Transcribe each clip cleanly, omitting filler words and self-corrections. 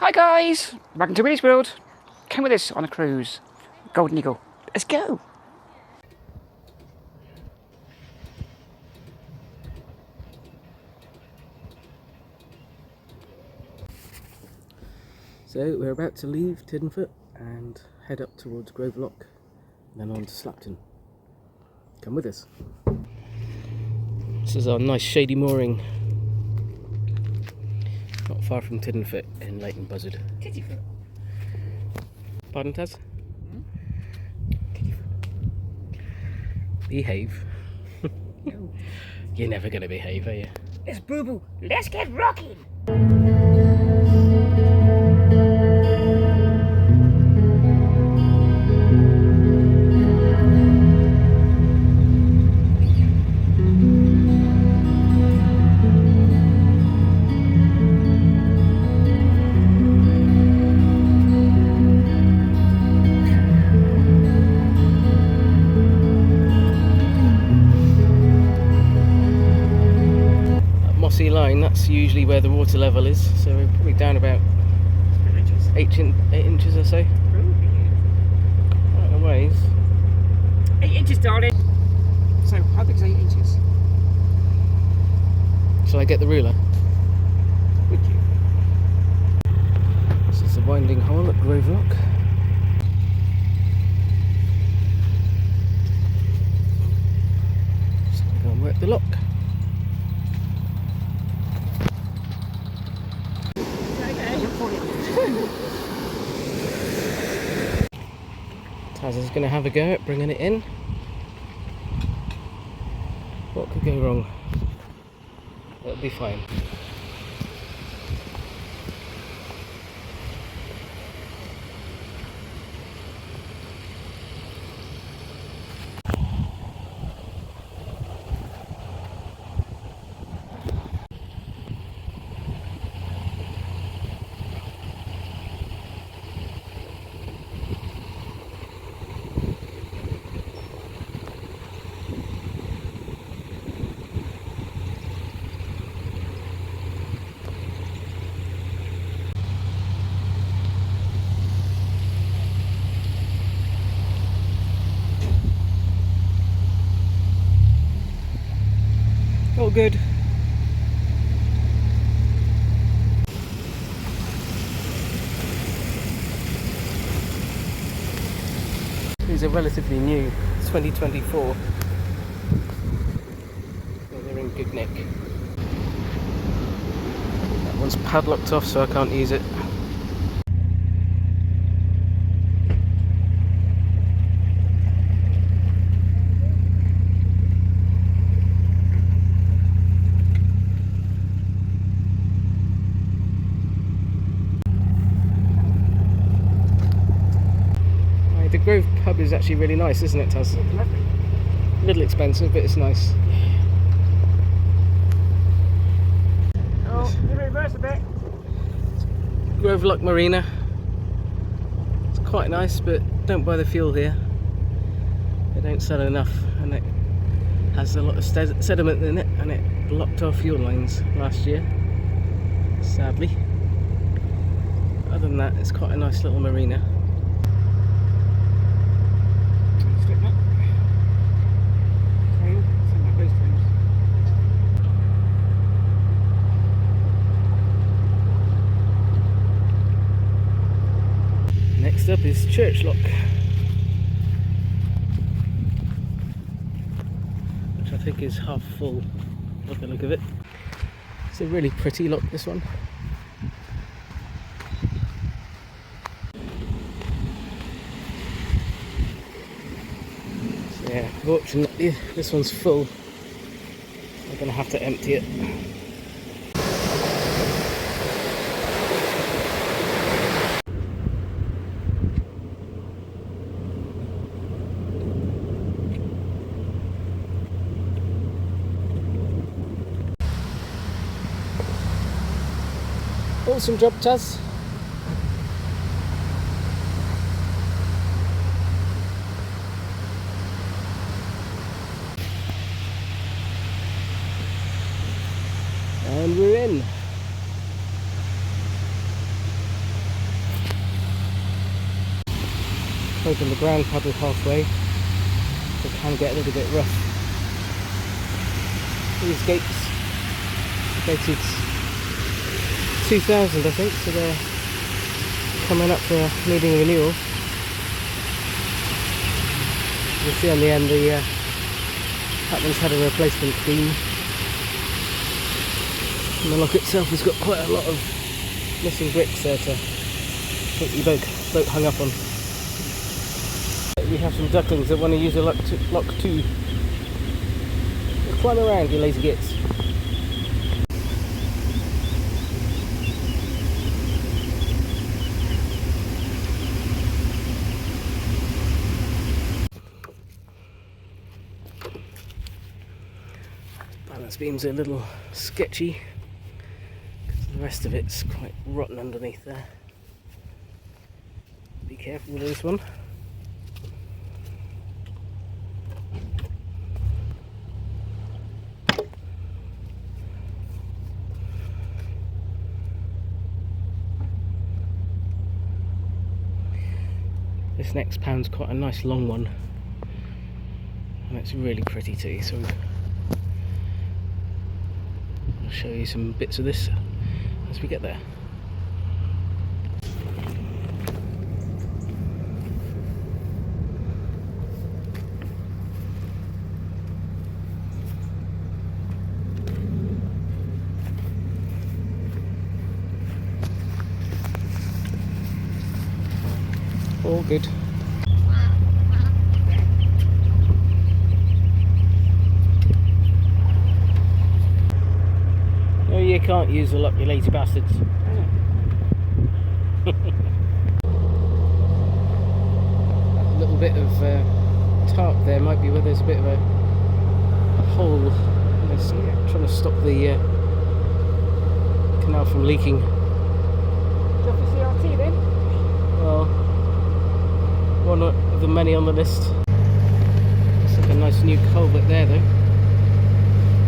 Hi guys, welcome to Willie's World. Come with us on a cruise. Golden Eagle. Let's go. So we're about to leave Tiddenfoot and head up towards Grovelock, then on to Slapton. Come with us. This is our nice shady mooring, not far from Tiddenfoot in Leighton Buzzard. Tiddenfoot. Pardon, Taz? Behave. No. You're never going to behave, are you? Let's boo-boo. Let's get rocking. Mossy line, that's usually where the water level is, so we're probably down about 8 inches or so. Quite a ways. 8 inches, darling. So, how big is 8 inches? Shall I get the ruler? Would you? This is the winding hole at Grovelock. So we'll go and work the lock. Taz is going to have a go at bringing it in. What could go wrong? It'll be fine. All good. These are relatively new, 2024. They're in good nick. That one's padlocked off, so I can't use it. The Grove pub is actually really nice, isn't it, Taz? Lovely. A little expensive, but it's nice. Oh, you reverse a bit. Grovelock Marina. It's quite nice, but don't buy the fuel here. They don't sell enough, and it has a lot of sediment in it, and it blocked our fuel lines last year, sadly. Other than that, it's quite a nice little marina. Next up is Church Lock, which I think is half full by the look of it. It's a really pretty lock, this one. So yeah, fortunately this one's full. I'm going to have to empty it. Awesome job, Taz. And we're in. Open the ground paddle halfway, so it can get a little bit rough. These gates dated 2000 I think, so they're coming up for needing renewal. You'll see on the end the Patman's had a replacement beam. And the lock itself has got quite a lot of missing bricks there to keep your boat hung up on. We have some ducklings that want to use a lock too. Climb around, you lazy gits. Balance beams are a little sketchy because the rest of it's quite rotten underneath there. Be careful with this one. This next pan's quite a nice long one, and it's really pretty too, so I'll show you some bits of this as we get there. All good. No, you can't use the lock, you lazy bastards. That little bit of tarp there might be where there's a bit of a hole. It's trying to stop the canal from leaking. Go for CRT then? Well, one of the many on the list. Looks like a nice new culvert there though.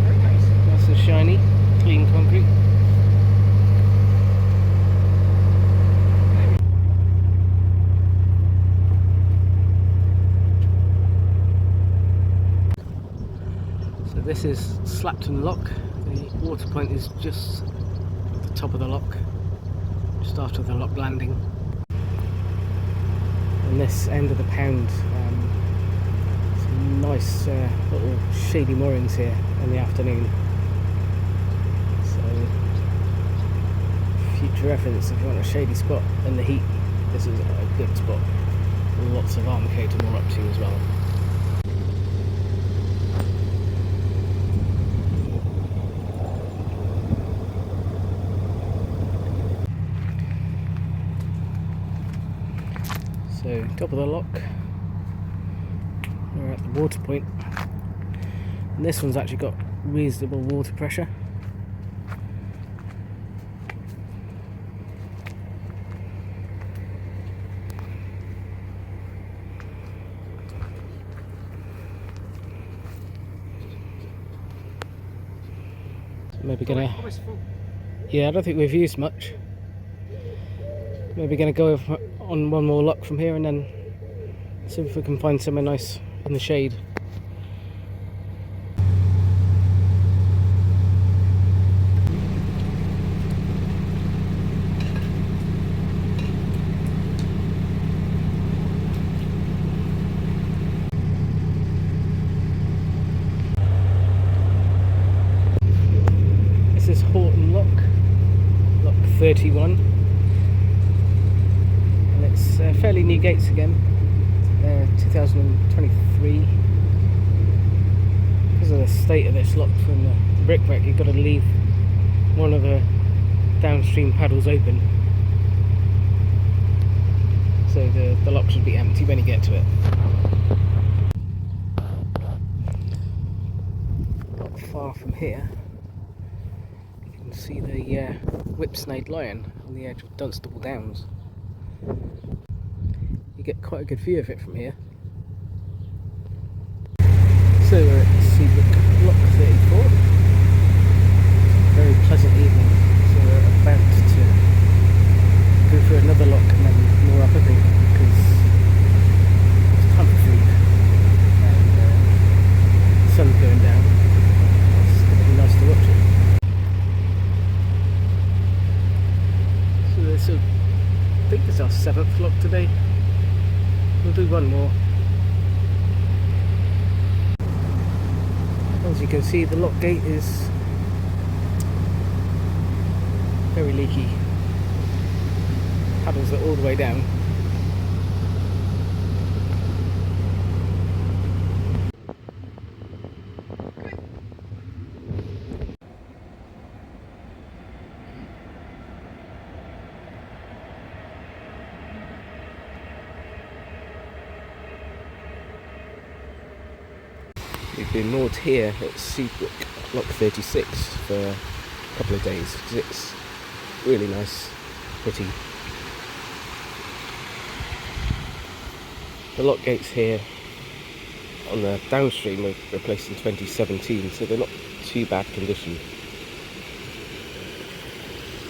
Very nice. Nice and shiny, clean concrete. So this is Slapton Lock. The water point is just at the top of the lock, just after the lock landing. And this end of the pound, some nice little shady moorings here in the afternoon. So, future reference, if you want a shady spot in the heat, this is a good spot. Lots of armco to moor up to as well. So, top of the lock, we're at the water point, and this one's actually got reasonable water pressure. So maybe gonna, yeah, I don't think we've used much. Maybe gonna go on one more lock from here and then see if we can find somewhere nice in the shade. This is Horton Lock 31. It's fairly new gates again, 2023. Because of the state of this lock from the brickwork, you've got to leave one of the downstream paddles open, so the lock should be empty when you get to it. Not far from here you can see the whipsnade lion on the edge of Dunstable Downs. You get quite a good view of it from here. So we're at Seabrook Lock 34. Very pleasant evening. So we're about to go for another lock and then more up, I think, because our 7th lock today. We'll do one more. As you can see, the lock gate is very leaky. Paddles are all the way down. We've been moored here at Seabrook, lock 36, for a couple of days because it's really nice, pretty. The lock gates here on the downstream were replaced in 2017, so they're not too bad condition.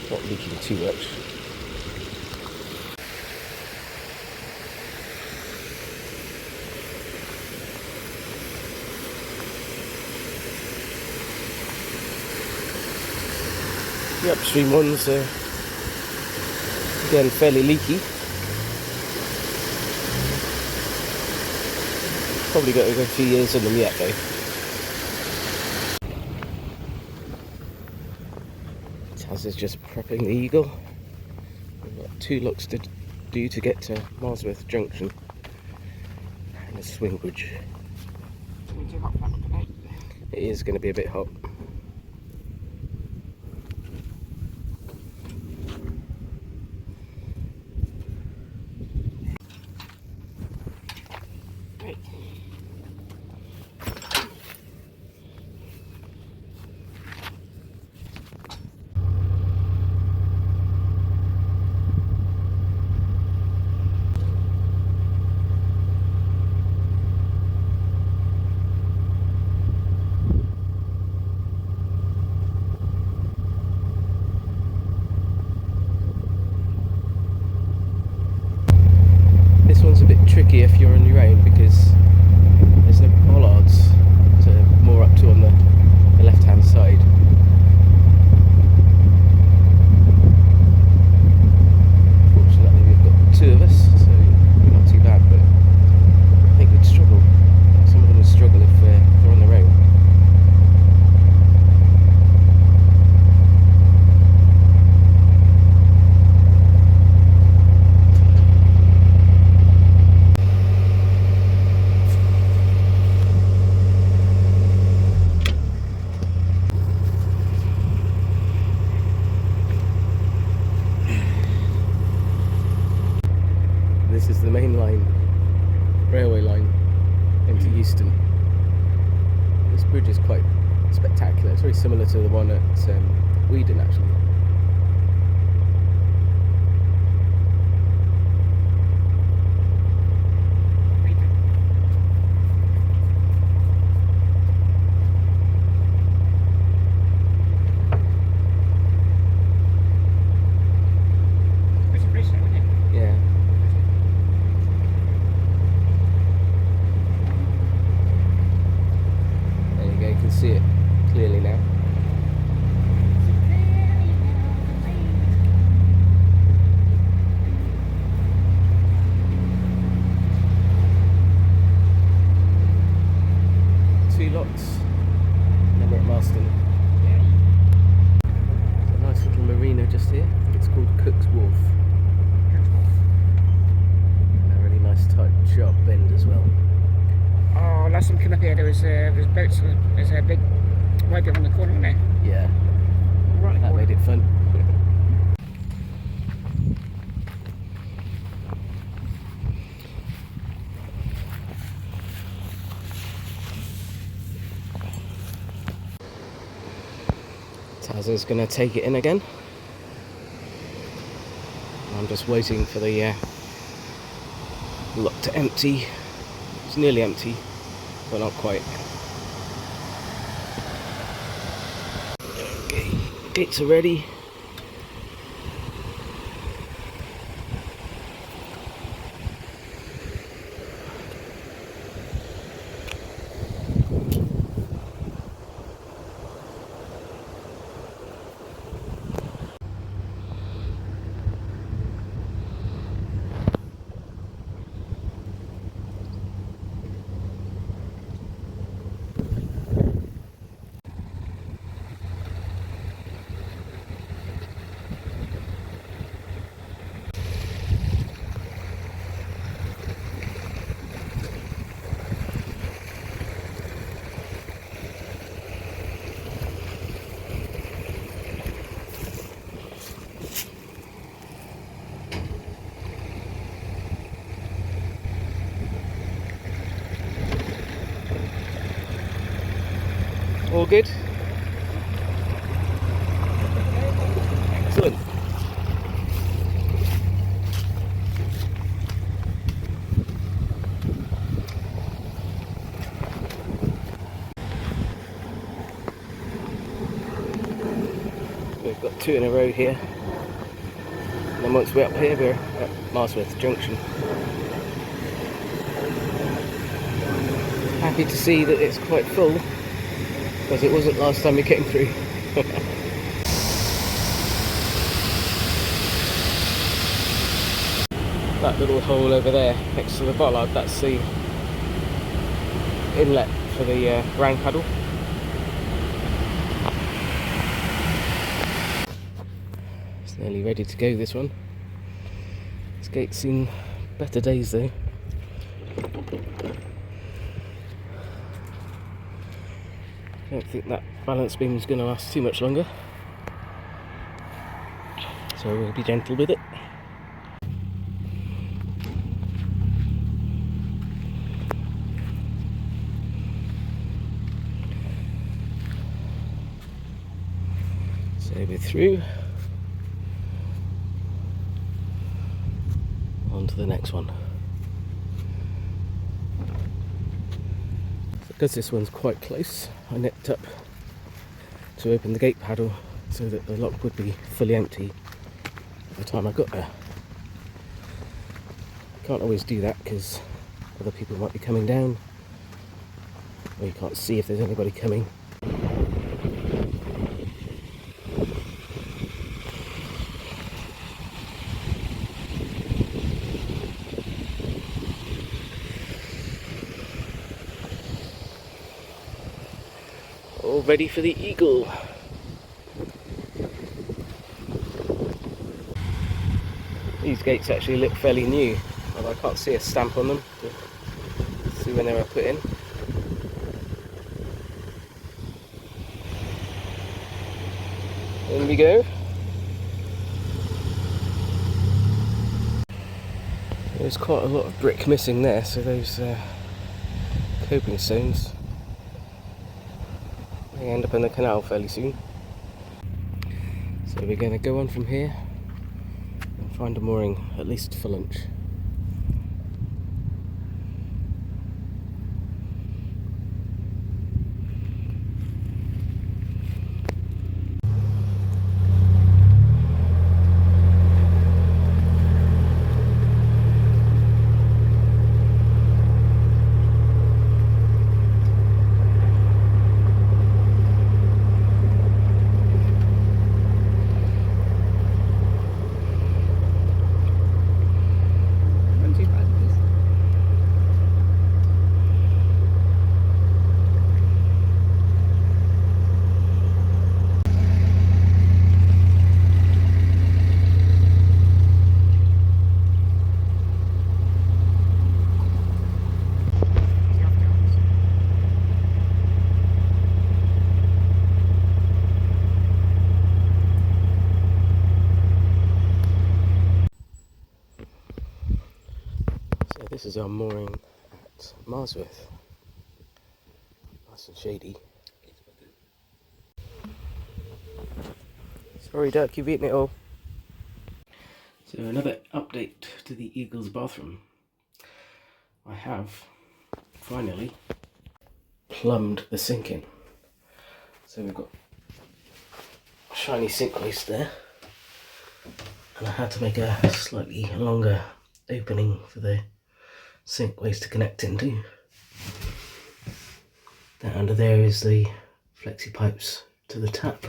Not leaking too much. The upstream ones are again fairly leaky. Probably got a few years on them yet though. Taz is just prepping the Eagle. We've got 2 looks to do to get to Marsworth Junction and a swing bridge. It is going to be a bit hot. This one's a bit tricky if you're on your own because there's no bollards to moor up to on the left hand side. Fortunately we've got 2 of us, so we're not too bad, but I think we'd struggle. Some of them would struggle if they're on their own. This is the main line, railway line into Euston. This bridge is quite spectacular. It's very similar to the one at Weedon actually. See it clearly now. Two locks, and then we're at Marston. There's a nice little marina just here. I think it's called Cook's Wharf. And a really nice tight sharp bend as well. Oh, last time I came up here there was boats, there's a big right there on the corner, wasn't there? Yeah, Right, that made it fun. Taz is going to take it in again. I'm just waiting for the lock to empty. It's nearly empty, but not quite. Okay, gates are ready. All good? Excellent. We've got 2 in a row here. And then once we're up here, we're at Marsworth Junction. Happy to see that it's quite full, because it wasn't last time we came through. That little hole over there next to the bollard, that's the inlet for the round paddle. It's nearly ready to go, this one. This gate's seen better days though. I don't think that balance beam is going to last too much longer, so we'll be gentle with it. So we're through. On to the next one. Because this one's quite close, I nipped up to open the gate paddle so that the lock would be fully empty by the time I got there. Can't always do that because other people might be coming down, or you can't see if there's anybody coming. All ready for the eagle. These gates actually look fairly new, although I can't see a stamp on them to see when they were put in. In we go. There's quite a lot of brick missing there, so those coping stones may end up in the canal fairly soon. So we're going to go on from here and find a mooring, at least for lunch. This is our mooring at Marsworth. Nice and shady. Sorry Duck, you've eaten it all. So another update to the Eagle's bathroom. I have finally plumbed the sink in. So we've got a shiny sink waste there. And I had to make a slightly longer opening for the sink waste to connect into. Down under there is the flexi pipes to the tap.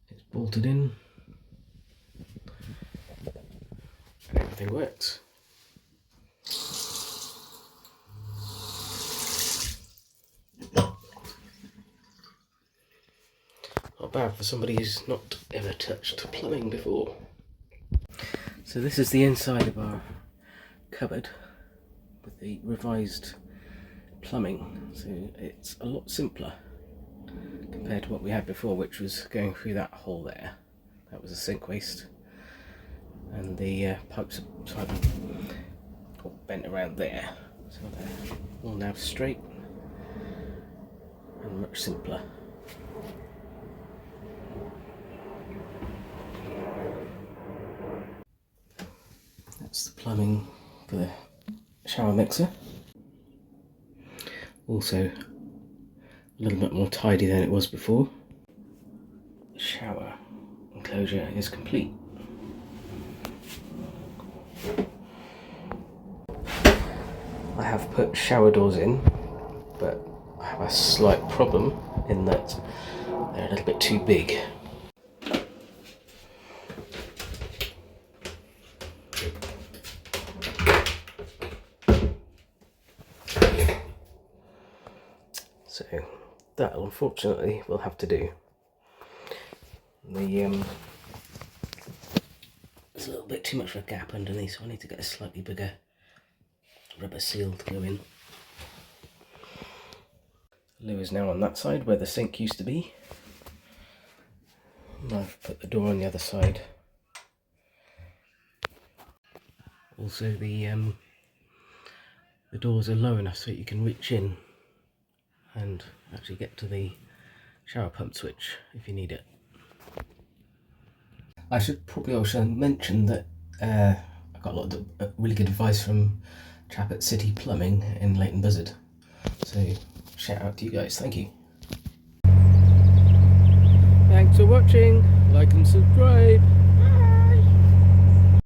It's bolted in and everything works. Not bad for somebody who's not ever touched plumbing before. So this is the inside of our cupboard with the revised plumbing, so it's a lot simpler compared to what we had before, which was going through that hole there. That was a sink waste, and the pipes are slightly bent around there, so they're all now straight, and much simpler. That's the plumbing for the shower mixer. Also a little bit more tidy than it was before. The shower enclosure is complete. I have put shower doors in, but I have a slight problem in that they're a little bit too big. So that unfortunately will have to do. There's a little bit too much of a gap underneath, so I need to get a slightly bigger rubber seal to go in. The loo is now on that side where the sink used to be. And I've put the door on the other side. Also the doors are low enough so you can reach in and actually get to the shower pump switch if you need it. I should probably also mention that I got a lot of really good advice from a chap at City Plumbing in Leighton Buzzard. So shout out to you guys, thank you. Thanks for watching, like and subscribe.